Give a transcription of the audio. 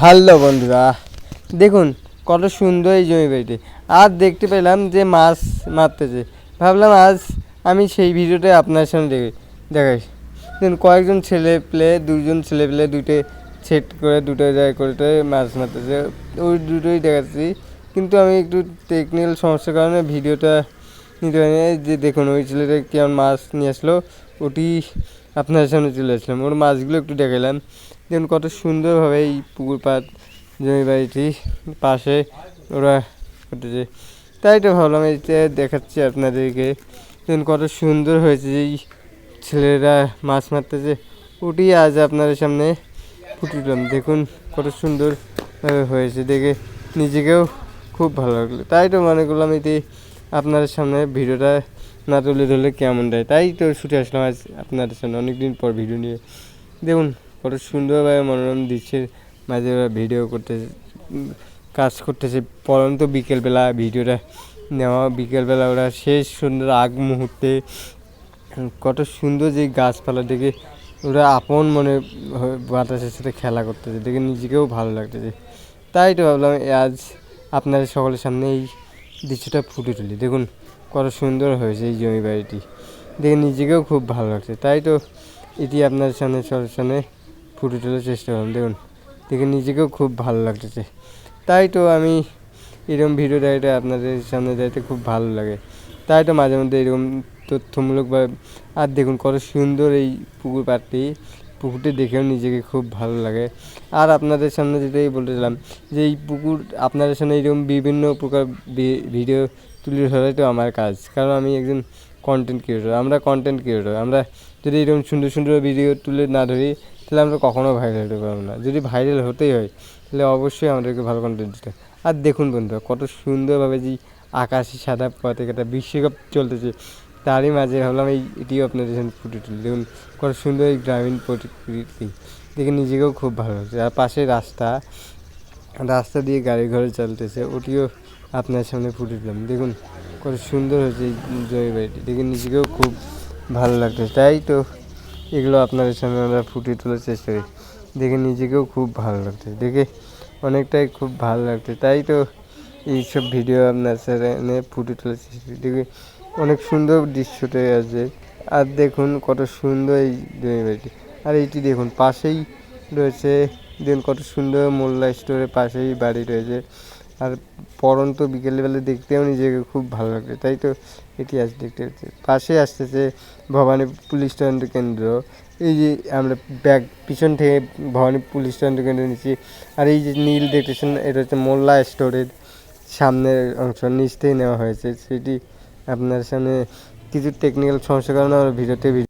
Hello বন্ধুরা, দেখুন কত সুন্দর এই জমি বাড়িটি। আর দেখতে পেলাম যে মাছ মারতেছে, ভাবলাম আজ আমি সেই ভিডিওটা আপনার সামনে দেখাই। দেখুন কয়েকজন ছেলে পেলে, দুজন ছেলে পেলে দুটো সেট করে দুটো জায়গায় করে মাছ মারতেছে, ওই দুটোই দেখাচ্ছি। কিন্তু আমি একটু টেকনিক্যাল সমস্যার কারণে ভিডিওটা নিতে পারিনি। যে দেখুন ওই ছেলেটা কেমন মাছ নিয়ে আসলো, ওটি আপনার সামনে চলে আসলাম। ওর মাছগুলো একটু দেখালাম। দেখুন কত সুন্দরভাবে এই পুকুর পাড় জমি বাড়িটি পাশে ওরা করতেছে, তাই তো ভাবলাম এইটা দেখাচ্ছি আপনাদেরকে। দেখুন কত সুন্দর হয়েছে এই ছেলেরা মাছ মারতেছে, ওটি আজ আপনাদের সামনে ফুটে দিলাম। দেখুন কত সুন্দর হয়েছে, দেখে নিজেকেও খুব ভালো লাগলো। তাই তো মনে করলাম এটি আপনাদের সামনে ভিডিওটা না তুলে ধরলে কেমন দেয়, তাই তো ছুটে আসলাম আজ আপনাদের সামনে অনেকদিন পর ভিডিও নিয়ে। দেখুন কত সুন্দরভাবে মনোরম দৃশ্যের মাঝে ওরা ভিডিও করতেছে, কাজ করতেছে। পরন্ত বিকেলবেলা ভিডিওটা নেওয়া, বিকেলবেলা ওরা শেষ সুন্দর আগ মুহূর্তে কত সুন্দর যে গাছপালা দেখে ওরা আপন মনে বাতাসের সাথে খেলা করতেছে, দেখে নিজেকেও ভালো লাগতেছে। তাই তো ভাবলাম আজ আপনাদের সকলের সামনে এই দৃশ্যটা ফুটে তুলি। দেখুন কত সুন্দর হয়েছে এই জমি বাড়িটি, দেখে নিজেকেও খুব ভালো লাগছে। তাই তো এটি আপনাদের সামনে সামনে ফুটে তোলার চেষ্টা করলাম। দেখুন দেখে নিজেকেও খুব ভালো লাগতেছে। তাই তো আমি এরকম ভিডিও দেখাতে আপনাদের সামনে যাইতে খুব ভালো লাগে। তাই তো মাঝে মধ্যে এরকম তথ্যমূলক বা আর দেখুন কত সুন্দর এই পুকুর পাড়টি, পুকুরটি দেখেও নিজেকে খুব ভালো লাগে। আর আপনাদের সামনে যেটাই বলতেছিলাম যে এই পুকুর আপনাদের সামনে এরকম বিভিন্ন প্রকার ভিডিও তুলে ধরাই তো আমার কাজ, কারণ আমি একজন কন্টেন্ট ক্রিয়েটর। আমরা কন্টেন্ট ক্রিয়েটর, আমরা যদি এরকম সুন্দর সুন্দর ভিডিও তুলে না ধরি তাহলে আমরা কখনও ভাইরাল হতে পারবো না। যদি ভাইরাল হতেই হয় তাহলে অবশ্যই আমাদেরকে ভালো কন্টেন্ট দিতে। আর দেখুন বন্ধুরা কত সুন্দরভাবে যে আকাশি সাদা পতাকাটা বিশ্বকাপ চলতেছে, তারই মাঝে ভাবলাম এটিও আপনাদের সামনে ফুটে তুলি। দেখুন কত সুন্দর এই গ্রামীণ প্রকৃতি দেখে নিজেকেও খুব ভালো লাগছে। আর পাশে রাস্তা দিয়ে গাড়ি ঘোড়া চলতেছে, ওটিও আপনার সামনে ফুটে দিলাম। দেখুন কত সুন্দর হয়েছে এই জমি বাড়িটি, দেখে নিজেকেও খুব ভালো লাগছে। তাই তো এগুলো আপনাদের সামনে আমরা ফুটে তোলার চেষ্টা করি, দেখে নিজেকেও খুব ভালো লাগছে, দেখে অনেকটাই খুব ভালো লাগছে। তাই তো এইসব ভিডিও আপনার সামনে ফুটে তোলার চেষ্টা করি, দেখে অনেক সুন্দর দৃশ্যটা আছে। আর দেখুন কত সুন্দর এই জমি বাড়িটি। আর এইটি দেখুন পাশেই রয়েছে, দেখুন কত সুন্দর মোল্লা স্টোরের পাশেই বাড়ি রয়েছে। আর পরন্ত বিকেলবেলা দেখতেও নিজেকে খুব ভালো লাগছে। তাই তো এটি আজ দেখতে হচ্ছে। পাশে আসতেছে ভবানী পুলিশ তদন্ত কেন্দ্র। এই যে আমরা পিছন থেকে ভবানী পুলিশ তদন্ত কেন্দ্র নিচ্ছি। আর এই যে নীল দেখতেছেন, এটা হচ্ছে মোল্লা স্টোরের সামনের অংশ, নিচ থেকে নেওয়া হয়েছে। সেটি আপনার সামনে কিছু টেকনিক্যাল সমস্যার কারণে আমার ভিডিওতে